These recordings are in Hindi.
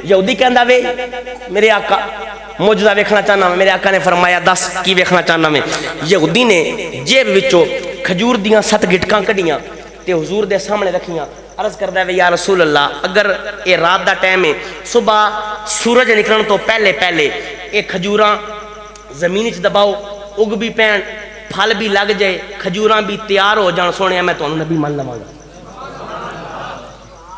यहूदी कहता वे मेरे आका मौजूदा वेखना चाहना मैं। मेरे आका ने फरमाया दस की वेखना चाहना मैं। यहूदी ने जेब विचों खजूर दियां 7 गिटकां कढ़ियां ते हुजूर दे सामने रखियां। अर्ज करदा वे या रसूल अल्लाह, अगर ये रात का टाइम है, सुबह सूरज निकलने तो पहले पहले ये खजूरां जमीन च दबाओ, उग भी पैन, फल भी लग जाए, खजूरां भी तैयार हो जान, सोने मैं तुहानू नबी मान लवांगा।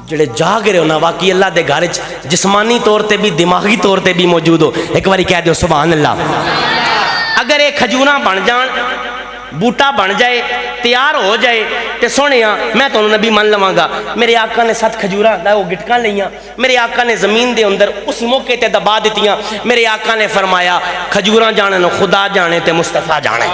जेड़े जाग रहे हो ना वाकई अल्लाह के घर जिस्मानी तौर पर भी दिमागी तौर पर भी मौजूद हो, एक बार कह दो सुभान अल्लाह। अगर ये खजूरां बन जान, बूटा बन जाए, तैयार हो जाए तो सोने मैं तुहानू नबी मान लवांगा। मेरे आका ने 7 खजूरां वो गिटकां लईयां, मेरे आका ने जमीन के अंदर उस मौके ते दबा दित्तियां। मेरे आका ने फरमाया खजूरां जाने खुदा जाने ते मुस्तफा जाने।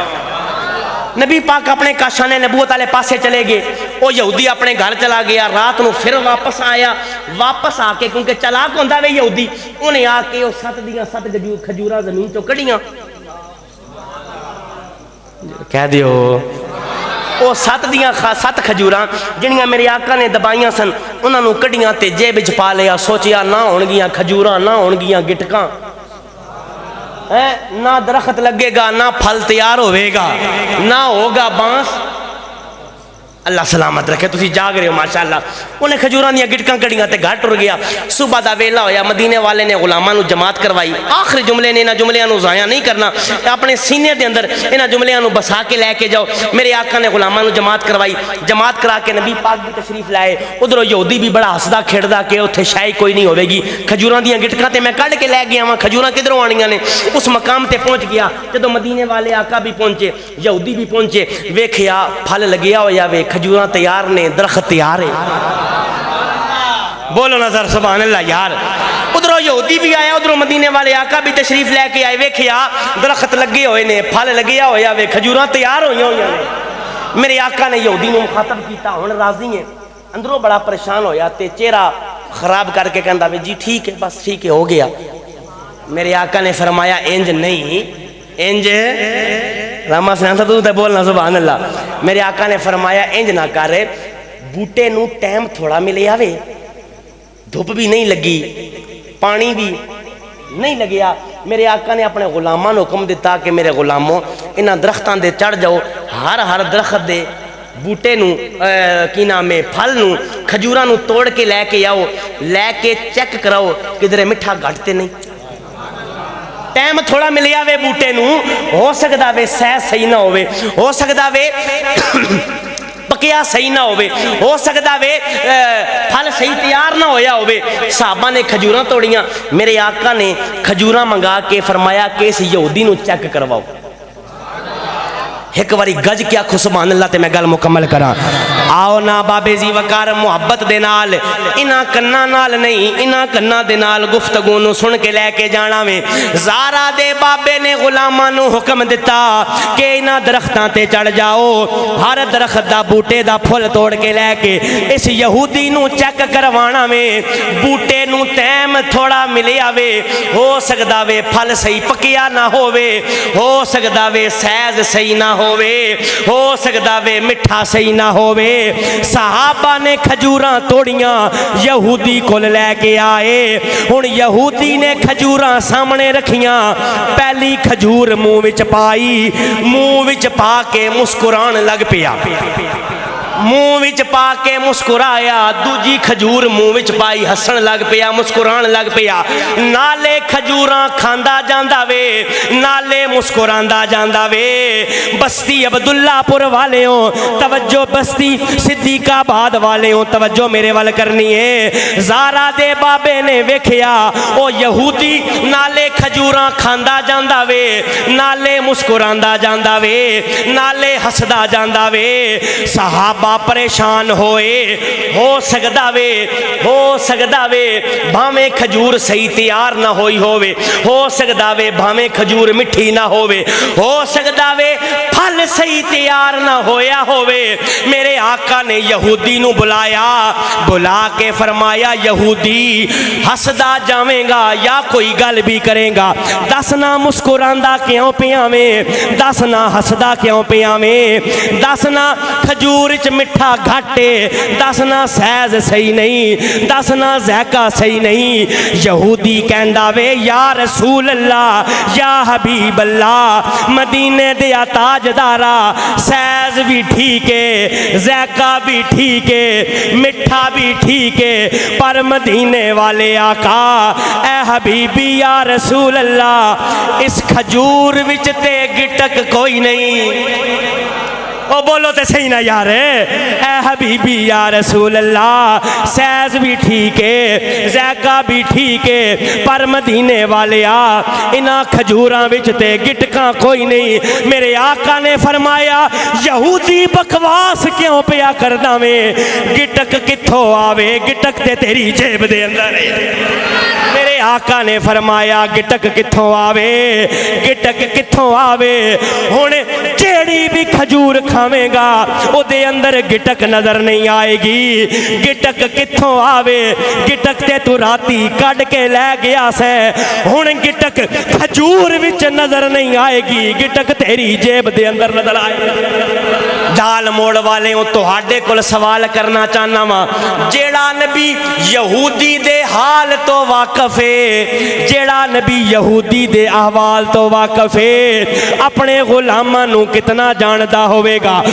नबी पाक अपने काशाने नबूवत वाले पासे चले गए। वो यहूदी अपने घर चला गया, रात को फिर वापस आया। वापस आके क्योंकि चलाक होंदा वे यहूदी, उन्हें आके वो 7 दियां 7 खजूरां जमीन चो कढ़ियां। कह दियो वो 7 दियां 7 खजूरां जिहड़ियां मेरे आका ने दबाइयां सन, उन्होंने कढ़ियां ते जेब विच पा लिया। सोचिया ना होणगियां खजूरां, ना होणगियां गिटकां, ना दरख्त लगेगा, ना फल तैयार होगा, ना होगा बांस। अल्लाह सलामत रखे। तुसी जाग रहे हो माशाअल्लाह। उन्हें खजूरां दियां गिटकां कढ़ियां ते घर टुर गया। सुबह का वेला होया, मदीने वाले ने गुलामां नूं जमात करवाई। आखिरी जुमले ने इन्हां जुमलियां नूं ज़ाया नहीं करना, अपने सीने के अंदर इन्हां जुमलियां नूं बसा के लैके जाओ। मेरे आका ने गुलामां नूं जमात करवाई। जमात करा के नबी पाक भी तशरीफ लाए। उधरों यहूदी भी बड़ा हसदा खेड़दा कि उत्थे शाही कोई नहीं होगी। खजूरां दियां गिटकां ते मैं कढ़ के लै गया वां, खजूरां किधरों आनियां ने। उस मकाम ते पहुँच गया। जदों मदीने वाले आका भी पहुंचे, यहूदी भी पहुंचे, वेखिया फल लगिया होया वे, खजूरां तैयार ने, दरख्त तैयार है। बोलो ना सर सुभान अल्लाह यार। उधरों यहूदी भी आया, उधरों मदीने वाले आका भी तशरीफ लैके आए। वेखिया दरख्त लगे हुए ने, फल लगिया होया वे, खजूरां तैयार होई हुई ने। मेरे आका ने यहूदी नूं मुखातब किया, हुण राजी है। अंदरों बड़ा परेशान होया ते चेहरा खराब करके कहंदा वे जी ठीक है, बस ठीक है, हो गया। मेरे आका ने फरमाया इंज नहीं, इंज रामा सिंह तू तो बोलना सुभान अल्लाह। मेरे आका ने फरमाया इंज ना कर, बूटे नूं टाइम थोड़ा मिले आवे, धुप भी नहीं लगी, पानी भी नहीं लगिया। मेरे आका ने अपने गुलामां नूं हुक्म दिता कि मेरे गुलामों इन्हां दरख्तां दे चढ़ जाओ, हर दरख्त दे बूटे नूं की नाम है फल नूं खजूरां नूं तोड़ के लैके आओ, लैके चेक कराओ किधरे मिठा घट ते नहीं। टाइम थोड़ा मिलिया वे बूटे नूं, हो सकता वे सह सही ना होवे, हो सकता वे पकिया सही ना होवे, हो सकता वे फल सही तैयार ना होया होवे। साहबा ने खजूरां तोड़ियां। मेरे आका ने खजूरां मंगा के फरमाया कि इस यहूदी नूं चेक करवाओ। एक बारी गज क्या आखो सुभान अल्लाह ते मैं गल मुकम्मल करा। आओ ना बाबे जी वकार मुहब्बत दे नाल, इन्हां कन्ना नाल नहीं, इन्हां कन्ना दे नाल गुफ्तगू नूं सुन के लैके जाना वे। ज़ारा दे बाबे ने गुलामां नूं हुक्म दिता कि इन्हां दरख्तां ते चढ़ जाओ, हर दरख्त दा बूटे दा फुल तोड़ के लैके इस यहूदी नूं चेक करवाना वे। बूटे नूं टाइम थोड़ा मिलिया वे, हो सकदा वे फल सही पकिया ना होवे, हो सकदा वे सैज सही ना होवे, हो सकदा वे मिठा सही ना होवे। सहाबा ने खजूरां तोड़ियां, यहूदी कोल लैके आए। हुण यहूदी ने खजूरां सामने रखियां, पहली खजूर मुंह विच पाई, मुंह विच पा के मुस्कुरान लग पिया। मुंह विच पा के मुस्कुराया, दूजी खजूर मुंह विच पाई, हसन लग पिया, मुस्कुरान लग पिया। नाले खजूरां खांदा जांदा वे, नाले मुस्कुरांदा जांदा वे। बस्ती अब्दुल्लापुर वाले हो तवज्जो, बस्ती सिद्दीकाबाद वाले हो तवज्जो मेरे वाल करनी है। ज़ारा दे बाबे ने वेखिया ओ यहूदी नाले खजूरां खांदा जांदा वे, नाले मुस्कुरांदा जांदा वे, नाले हसदा जांदा वे। सहाबा परेशान होए, हो सकदा वे, हो सकदा वे भावें खजूर सही तैयार ना होई होवे, हो सकदा वे भावें खजूर मिठी ना होवे, हो सकदा वे फल सही तैयार ना होया होवे। मेरे आका ने यहूदी नूं बुलाया, बुला के फरमाया यहूदी हसदा जावेगा या कोई गल भी करेगा, दस ना मुस्कुरांदा क्यों पिया वे, दस ना हसदा क्यों पिया वे, दस ना खजूर च मिठा घट है, दसना सैज सही नहीं, दसना ज़ैका सही नहीं। यहूदी कहंदा वे या रसूल अल्लाह या हबीब अल्लाह, मदीने दिया ताजदारा सैज भी ठीक है, ज़ैका भी ठीक है, मिठा भी ठीक है, पर मदीने वाले आका ए हबीबी या रसूल अल्लाह, इस खजूर विच ते गिटक कोई नहीं। ओ बोलो तो सही ना यार, ए हबीबी या रसूल अल्लाह, सैज भी ठीक है, ज़ैका भी ठीक है, पर मदीने वाले आ इन्हां खजूरां विच ते गिटकां कोई नहीं। मेरे आका ने फरमाया यहूदी बकवास क्यों पिया करदा वे, गिटक कित्थों आवे, गिटक ते तेरी जेब दे अंदर है। मेरे आका ने फरमाया गिटक कित्थों आवे, गिटक कित्थों आवे। हुण जेड़ी भी खजूर खावेगा ओदे अंदर गिटक नजर नहीं आएगी। गिटक कित्थों आवे, गिटक ते तू राती कढ़ के लै गया से, हुण गिटक खजूर विच नजर नहीं आएगी, गिटक तेरी जेब दे अंदर नजर आएगी। जाल मोड़ वाले तुहाडे कोल सवाल करना चाहना वा, जेड़ा नबी यहूदी दे हाल तो वाकफ है, जेड़ा नबी यहूदी दे अहवाल तो वाकफ है, अपने गुलामां नू कितना जानदा होवेगा।